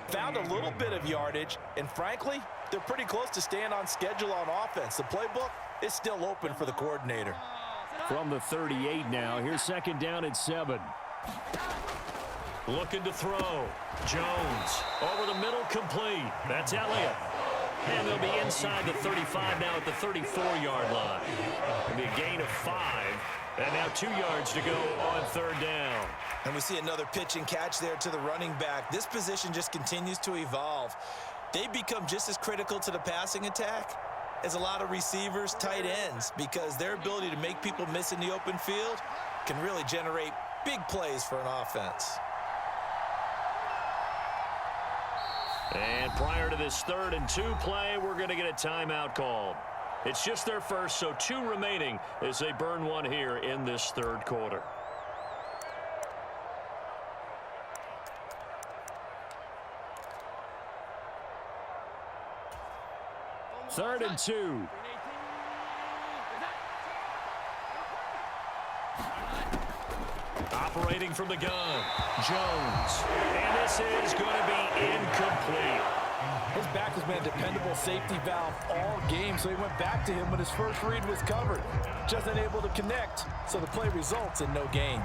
found a little bit of yardage, and frankly, they're pretty close to staying on schedule on offense. The playbook is still open for the coordinator. From the 38 now, here's second down at 7. Looking to throw. Jones over the middle, complete. That's Elliott. And they'll be inside the 35 now at the 34-yard line. It'll be a gain of 5. And now 2 yards to go on third down. And we see another pitch and catch there to the running back. This position just continues to evolve. They become just as critical to the passing attack as a lot of receivers, tight ends, because their ability to make people miss in the open field can really generate big plays for an offense. And prior to this 3rd and 2 play, we're going to get a timeout called. It's just their first, so 2 remaining as they burn one here in this 3rd quarter. Third and 2. Operating from the gun, Jones. And this is going to be incomplete. His back has been a dependable safety valve all game, so he went back to him when his first read was covered. Just unable to connect, so the play results in no gain.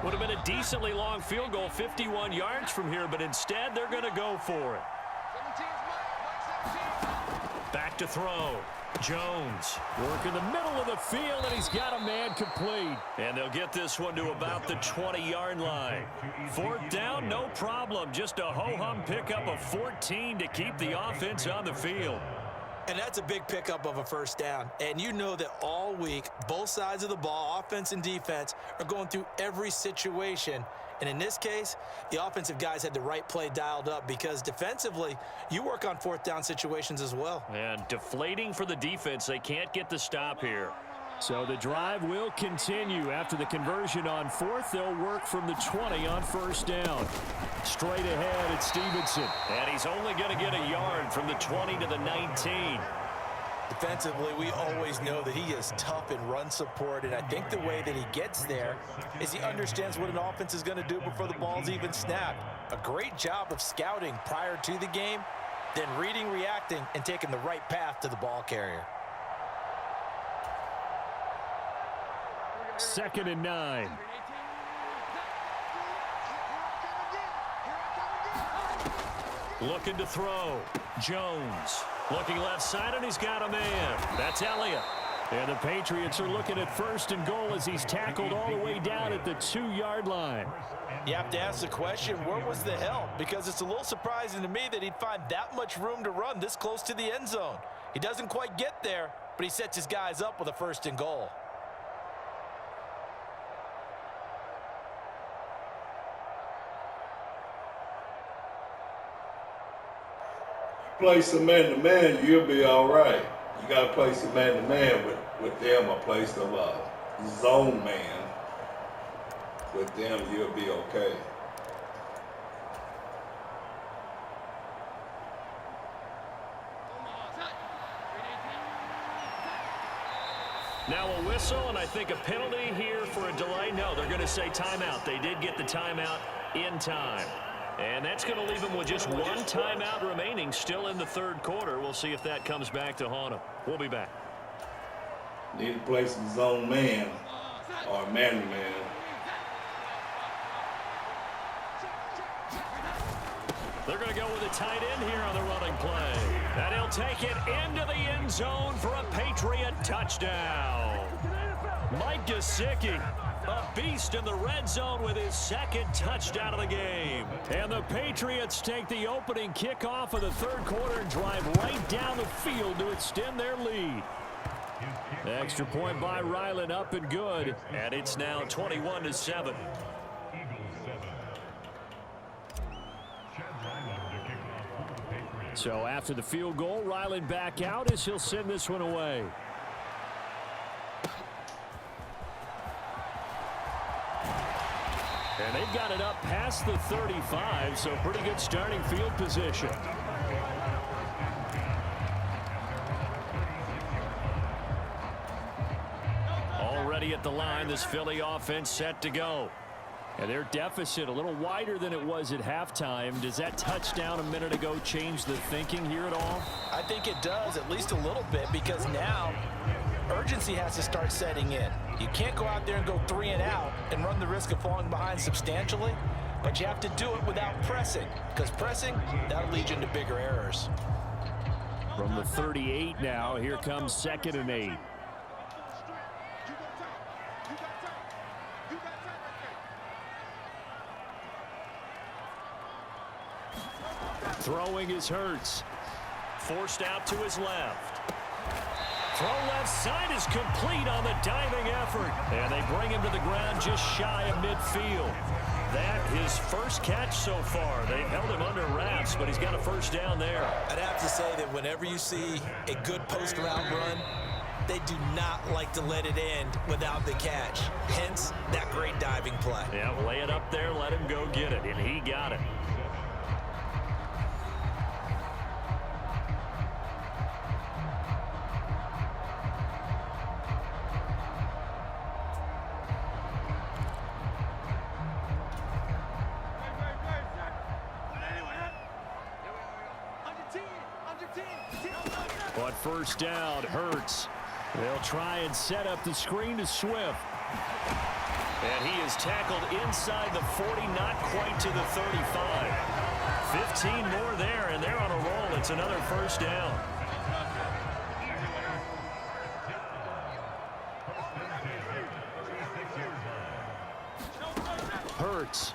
Would have been a decently long field goal, 51 yards from here, but instead they're going to go for it. Back to throw. Jones working the middle of the field, and he's got a man complete. And they'll get this one to about the 20-yard line. 4th down, no problem. Just a ho-hum pickup of 14 to keep the offense on the field. And that's a big pickup of a first down. And you know that all week, both sides of the ball, offense and defense, are going through every situation. And in this case, the offensive guys had the right play dialed up because defensively, you work on 4th down situations as well. And deflating for the defense. They can't get the stop here. So the drive will continue. After the conversion on 4th, they'll work from the 20 on 1st down. Straight ahead, it's Stevenson. And he's only going to get a yard from the 20 to the 19. Defensively, we always know that he is tough in run support, and I think the way that he gets there is he understands what an offense is going to do before the ball's even snapped. A great job of scouting prior to the game, then reading, reacting, and taking the right path to the ball carrier. 2nd and 9. Looking to throw. Jones looking left side, and he's got a man. That's Elliott. And the Patriots are looking at 1st and goal as he's tackled all the way down at the 2-yard line. You have to ask the question, where was the help? Because it's a little surprising to me that he'd find that much room to run this close to the end zone. He doesn't quite get there, but he sets his guys up with a 1st and goal. Play some man-to-man, you'll be all right. You got to play some man-to-man with them, or play some zone man. With them, you'll be okay. Now a whistle, and I think a penalty here for a delay. No, they're going to say timeout. They did get the timeout in time. And that's going to leave them with just 1 timeout remaining still in the 3rd quarter. We'll see if that comes back to haunt them. We'll be back. Need to play some zone man or man-to-man. They're going to go with a tight end here on the running play. And he'll take it into the end zone for a Patriot touchdown. Mike Gesicki, a beast in the red zone with his 2nd touchdown of the game. And the Patriots take the opening kickoff of the 3rd quarter and drive right down the field to extend their lead. Extra point by Ryland, up and good. And it's now 21-7. So after the field goal, Ryland back out as he'll send this one away. And they've got it up past the 35, so pretty good starting field position. Already a at the line. This Philly offense set to go. And their deficit a little wider than it was at halftime. Does that touchdown a minute ago change the thinking here at all? I think it does, at least a little bit, because now urgency has to start setting in. You can't go out there and go 3 and out and run the risk of falling behind substantially, but you have to do it without pressing, because pressing, that'll lead you into bigger errors. From the 38 now, here comes 2nd and 8. Throwing is Hurts. Forced out to his left. Throw left side is complete on the diving effort. And they bring him to the ground just shy of midfield. That his first catch so far. They've held him under wraps, but he's got a first down there. I'd have to say that whenever you see a good post-round run, they do not like to let it end without the catch. Hence, that great diving play. Yeah, lay it up there, let him go get it, and he got it. But first down, Hurts. They'll try and set up the screen to Swift. And he is tackled inside the 40, not quite to the 35. 15 more there, and they're on a roll. It's another first down. Hurts.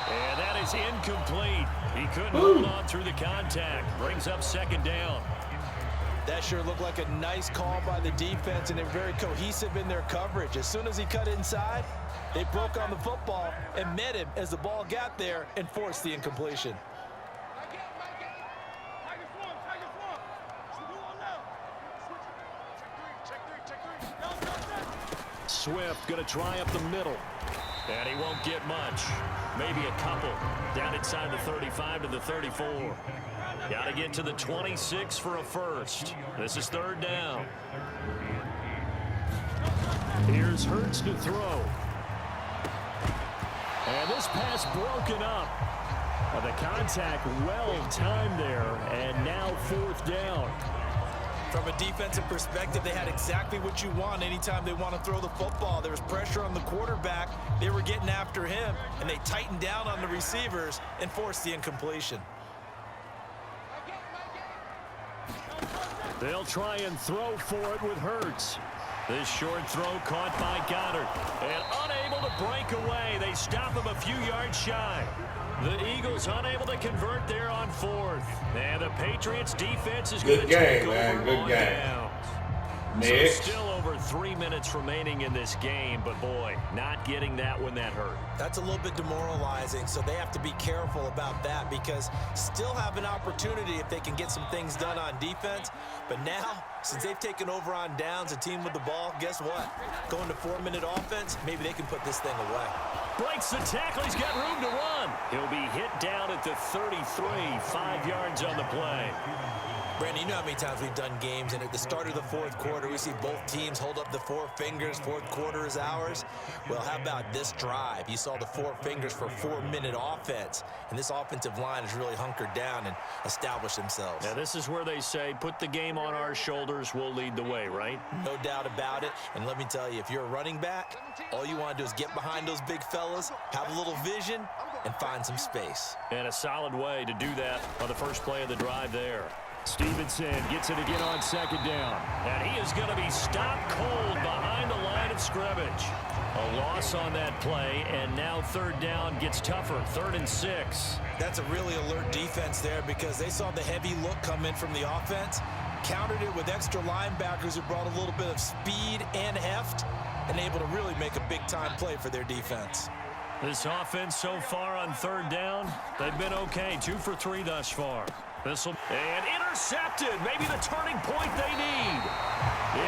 And that is incomplete. He couldn't hold on through the contact. Brings up 2nd down. That sure looked like a nice call by the defense, and they're very cohesive in their coverage. As soon as he cut inside, they broke on the football and met him as the ball got there and forced the incompletion. Swift going to try up the middle. And he won't get much. Maybe a couple. Down inside the 35 to the 34. Got to get to the 26 for a first. This is 3rd down. Here's Hurts to throw. And this pass broken up. The contact well timed there. And now 4th down. From a defensive perspective, they had exactly what you want anytime they want to throw the football. There was pressure on the quarterback. They were getting after him, and they tightened down on the receivers and forced the incompletion. They'll try and throw for it with Hurts. This short throw caught by Goddard. And unable to break away. They stop him a few yards shy. The Eagles unable to convert there on 4th. And the Patriots defense is going to take over on downs. So still over 3 minutes remaining in this game, but boy, not getting that when that hurt. That's a little bit demoralizing, so they have to be careful about that because still have an opportunity if they can get some things done on defense. But now, since they've taken over on downs, a team with the ball, guess what? Going to 4-minute offense, maybe they can put this thing away. Breaks the tackle, he's got room to run. He'll be hit down at the 33, 5 yards on the play. Brandon, you know how many times we've done games, and at the start of the 4th quarter, we see both teams hold up the 4 fingers, 4th quarter is ours. Well, how about this drive? You saw the 4 fingers for 4-minute offense, and this offensive line has really hunkered down and established themselves. Now, this is where they say, put the game on our shoulders, we'll lead the way, right? No doubt about it, and let me tell you, if you're a running back, all you want to do is get behind those big fellas, have a little vision, and find some space. And a solid way to do that on the first play of the drive there. Stevenson gets it again on 2nd down. And he is going to be stopped cold behind the line of scrimmage. A loss on that play, and now 3rd down gets tougher, 3rd and 6. That's a really alert defense there because they saw the heavy look come in from the offense, countered it with extra linebackers who brought a little bit of speed and heft, and able to really make a big-time play for their defense. This offense so far on 3rd down, they've been okay, 2 for 3 thus far. And intercepted, maybe the turning point they need.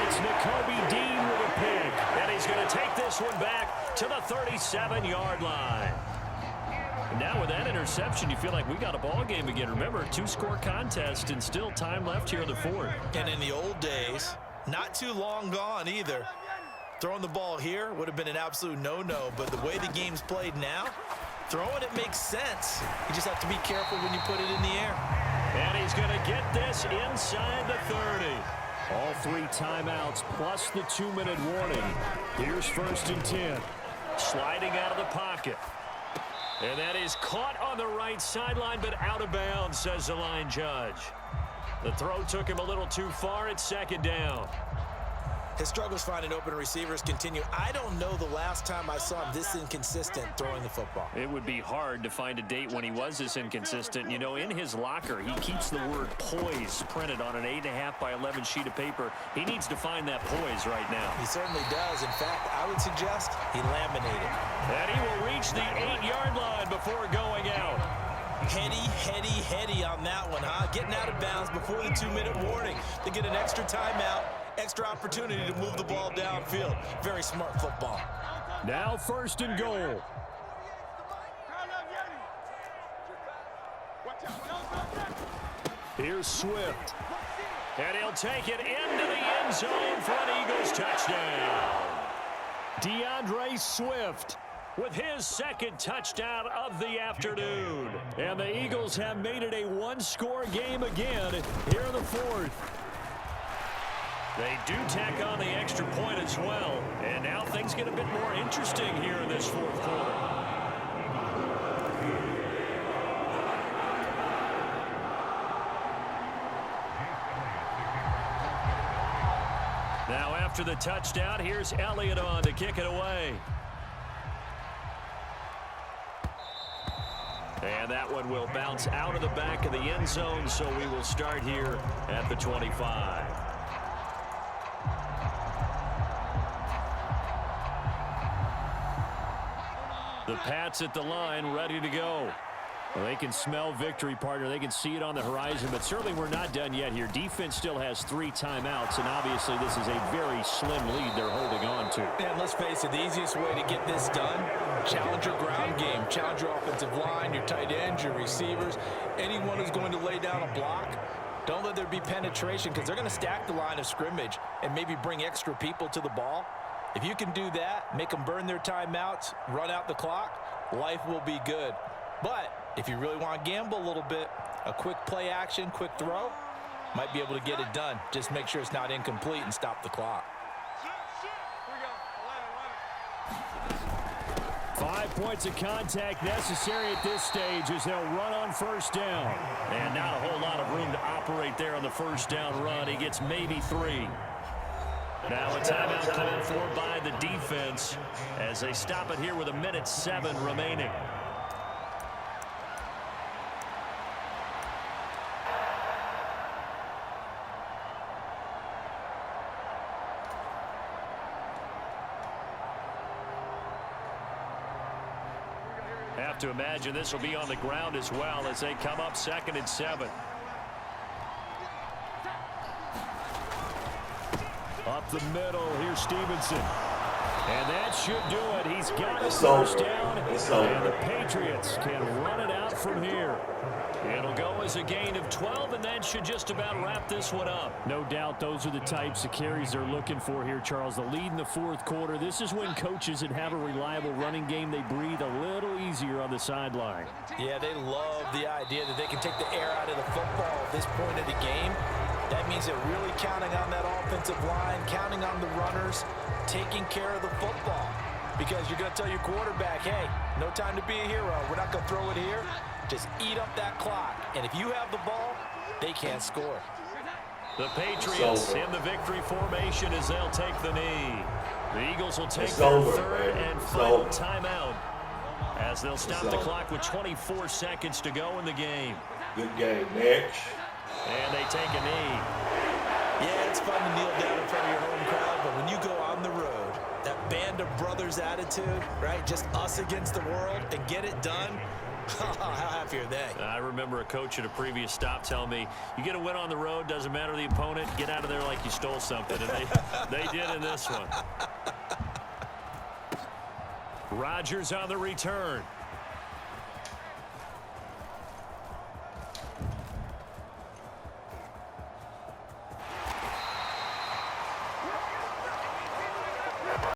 It's Nakobe Dean with a pick, and he's going to take this one back to the 37-yard line. And now with that interception, you feel like we got a ball game again. Remember, 2-score contest and still time left here in the 4th. And in the old days, Not too long gone either. Throwing the ball here would have been an absolute no-no, but the way the game's played now, throwing it makes sense. You just have to be careful when you put it in the air. And he's going to get this inside the 30. All 3 timeouts plus the 2-minute warning. Here's 1st and 10. Sliding out of the pocket. And that is caught on the right sideline, but out of bounds, says the line judge. The throw took him a little too far. It's 2nd down. His struggles finding open receivers continue. I don't know the last time I saw him this inconsistent throwing the football. It would be hard to find a date when he was this inconsistent. You know, in his locker, he keeps the word poise printed on an 8.5 by 11 sheet of paper. He needs to find that poise right now. He certainly does. In fact, I would suggest he laminated. And he will reach the 8-yard line before going out. Heady on that one, huh? Getting out of bounds before the 2-minute warning to get an extra timeout, extra opportunity to move the ball downfield. Very smart football. Now 1st and goal. Here's Swift. And he'll take it into the end zone for an Eagles touchdown. DeAndre Swift with his 2nd touchdown of the afternoon. And the Eagles have made it a 1-score game again here in the 4th. They do tack on the extra point as well. And now things get a bit more interesting here in this 4th quarter. Now after the touchdown, here's Elliott on to kick it away. And that one will bounce out of the back of the end zone, so we will start here at the 25. The Pats at the line, ready to go. Well, they can smell victory, partner. They can see it on the horizon, but certainly we're not done yet here. Defense still has 3 timeouts, and obviously this is a very slim lead they're holding on to. And let's face it, the easiest way to get this done, challenge your ground game. Challenge your offensive line, your tight ends, your receivers, anyone who's going to lay down a block. Don't let there be penetration because they're going to stack the line of scrimmage and maybe bring extra people to the ball. If you can do that, make them burn their timeouts, run out the clock, life will be good. But if you really want to gamble a little bit, a quick play action, quick throw, might be able to get it done. Just make sure it's not incomplete and stop the clock. 5 points of contact necessary at this stage as they'll run on 1st down. And not a whole lot of room to operate there on the 1st down run. He gets maybe 3. Now a timeout called for by the defense as they stop it here with 1:07 remaining. Have to imagine this will be on the ground as well as they come up 2nd and 7. Up the middle, here's Stevenson. And that should do it. He's got his 1st down. And the Patriots can run it out from here. It'll go as a gain of 12, and that should just about wrap this one up. No doubt those are the types of carries they're looking for here, Charles. The lead in the 4th quarter. This is when coaches that have a reliable running game, they breathe a little easier on the sideline. Yeah, they love the idea that they can take the air out of the football at this point of the game. That means they're really counting on that offensive line, counting on the runners, taking care of the football. Because you're going to tell your quarterback, hey, no time to be a hero. We're not going to throw it here. Just eat up that clock. And if you have the ball, they can't score. The Patriots in the victory formation as they'll take the knee. The Eagles will take their 3rd and final timeout as they'll stop the clock with 24 seconds to go in the game. Good game, next. And they take a knee. Yeah, it's fun to kneel down in front of your home crowd, but when you go on the road, that band of brothers attitude, right? Just us against the world and get it done. How happy are they? I remember a coach at a previous stop telling me, you get a win on the road, doesn't matter the opponent, get out of there like you stole something. And they did in this one. Rodgers on the return.